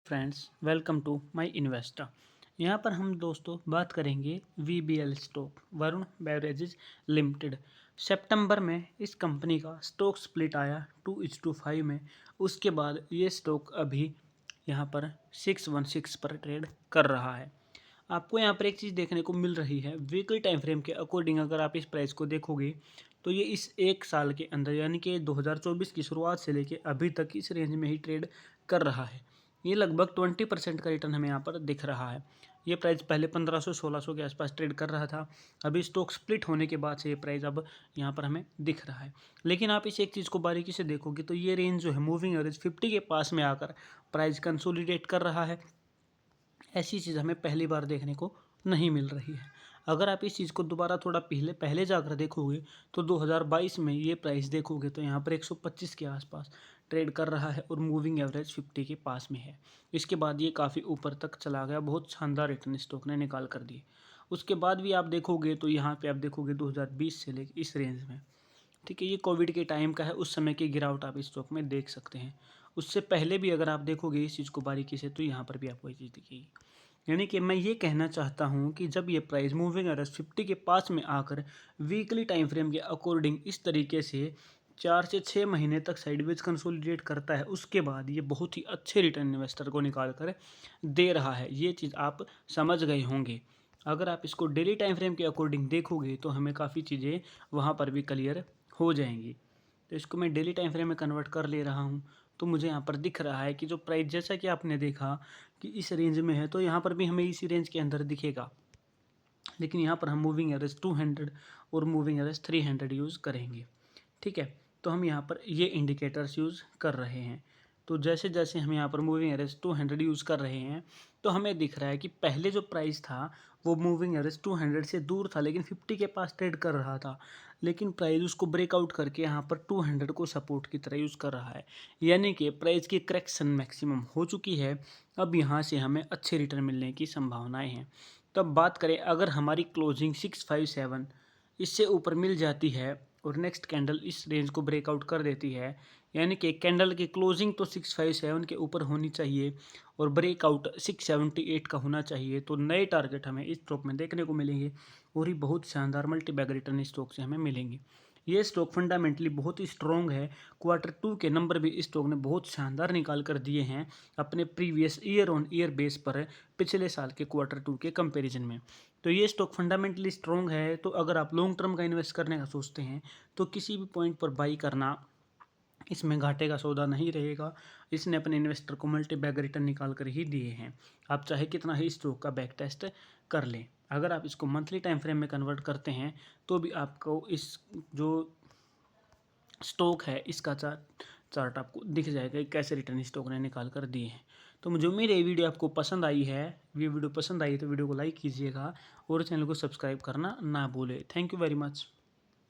Friends, welcome to my investor. यहाँ पर हम दोस्तों बात करेंगे VBL stock Varun beverages limited. सितंबर में इस कंपनी का स्टॉक स्प्लिट आया 2:5 में। उसके बाद ये स्टॉक अभी यहाँ पर 616 पर ट्रेड कर रहा है। आपको यहाँ पर एक चीज़ देखने को मिल रही है, वीकली टाइम फ्रेम के अकॉर्डिंग अगर आप इस प्राइस को देखोगे तो ये इस एक साल के अंदर यानी कि 2024 की शुरुआत से लेके अभी तक इस रेंज में ही ट्रेड कर रहा है। ये लगभग 20% का रिटर्न हमें यहाँ पर दिख रहा है। ये प्राइस पहले 1500-1600 के आसपास ट्रेड कर रहा था। अभी स्टॉक स्प्लिट होने के बाद से ये प्राइस अब यहाँ पर हमें दिख रहा है। लेकिन आप इस एक चीज़ को बारीकी से देखोगे तो ये रेंज जो है मूविंग एवरेज 50 के पास में आकर प्राइस कंसोलिडेट कर रहा है। ऐसी चीज़ हमें पहली बार देखने को नहीं मिल रही है। अगर आप इस चीज़ को दोबारा थोड़ा पहले जाकर देखोगे तो 2022 में ये प्राइस देखोगे तो यहाँ पर 125 के आसपास ट्रेड कर रहा है और मूविंग एवरेज 50 के पास में है। इसके बाद ये काफ़ी ऊपर तक चला गया, बहुत शानदार रिटर्न स्टॉक ने निकाल कर दिए। उसके बाद भी आप देखोगे तो यहाँ पे आप देखोगे 2020 से लेकर इस रेंज में, ठीक है, ये कोविड के टाइम का है, उस समय की गिरावट आप इस स्टॉक में देख सकते हैं। उससे पहले भी अगर आप देखोगे इस चीज़ को बारीकी से तो यहाँ पर भी आपको ये चीज़ दिखेगी। यानी कि मैं ये कहना चाहता हूँ कि जब ये प्राइस मूविंग एवरेज 50 के पास में आकर वीकली टाइम फ्रेम के अकॉर्डिंग इस तरीके से 4 से 6 महीने तक साइडवेज कंसोलिडेट करता है, उसके बाद ये बहुत ही अच्छे रिटर्न इन्वेस्टर को निकाल कर दे रहा है। ये चीज़ आप समझ गए होंगे। अगर आप इसको डेली टाइम फ्रेम के अकॉर्डिंग देखोगे तो हमें काफ़ी चीज़ें वहाँ पर भी क्लियर हो जाएंगी। तो इसको मैं डेली टाइम फ्रेम में कन्वर्ट कर ले रहा हूँ। तो मुझे यहाँ पर दिख रहा है कि जो प्राइस जैसा कि आपने देखा कि इस रेंज में है तो यहाँ पर भी हमें इसी रेंज के अंदर दिखेगा। लेकिन यहाँ पर हम मूविंग एवरेज 200 और मूविंग एवरेज 300 यूज़ करेंगे, ठीक है। तो हम यहाँ पर ये इंडिकेटर्स यूज़ कर रहे हैं। तो जैसे जैसे हम यहाँ पर मूविंग एवरेज 200 यूज़ कर रहे हैं तो हमें दिख रहा है कि पहले जो प्राइस था वो मूविंग एवरेज 200 से दूर था, लेकिन 50 के पास ट्रेड कर रहा था। लेकिन प्राइस उसको ब्रेकआउट करके यहाँ पर 200 को सपोर्ट की तरह यूज़ कर रहा है। यानी कि प्राइस की करेक्शन मैक्सिमम हो चुकी है। अब यहाँ से हमें अच्छे रिटर्न मिलने की संभावनाएं हैं। तब बात करें, अगर हमारी क्लोजिंग 657 इससे ऊपर मिल जाती है और नेक्स्ट कैंडल इस रेंज को ब्रेकआउट कर देती है, यानी कि कैंडल की क्लोजिंग तो 657 के ऊपर होनी चाहिए और ब्रेकआउट 678 का होना चाहिए, तो नए टारगेट हमें इस स्टॉक में देखने को मिलेंगे और ही बहुत शानदार मल्टी बैग रिटर्न स्टॉक से हमें मिलेंगे। ये स्टॉक फंडामेंटली बहुत ही स्ट्रॉन्ग है। Q2 के नंबर भी इस स्टॉक ने बहुत शानदार निकाल कर दिए हैं अपने previous year on year base पर, पिछले साल के Q2 के कंपैरिजन में। तो ये स्टॉक फंडामेंटली स्ट्रॉन्ग है। तो अगर आप लॉन्ग टर्म का इन्वेस्ट करने का सोचते हैं तो किसी भी पॉइंट पर बाई करना इसमें घाटे का सौदा नहीं रहेगा। इसने अपने इन्वेस्टर को मल्टी बैग रिटर्न निकाल कर ही दिए हैं। आप चाहे कितना ही स्टॉक का बैक टेस्ट कर लें, अगर आप इसको मंथली टाइम फ्रेम में कन्वर्ट करते हैं तो भी आपको इस जो स्टॉक है इसका चार्ट आपको दिख जाएगा कि कैसे रिटर्न स्टॉक ने निकाल कर दिए हैं। तो मुझे उम्मीद है ये वीडियो आपको पसंद आई है। ये वीडियो पसंद आई तो वीडियो को लाइक कीजिएगा और चैनल को सब्सक्राइब करना ना भूलें। Thank you very much.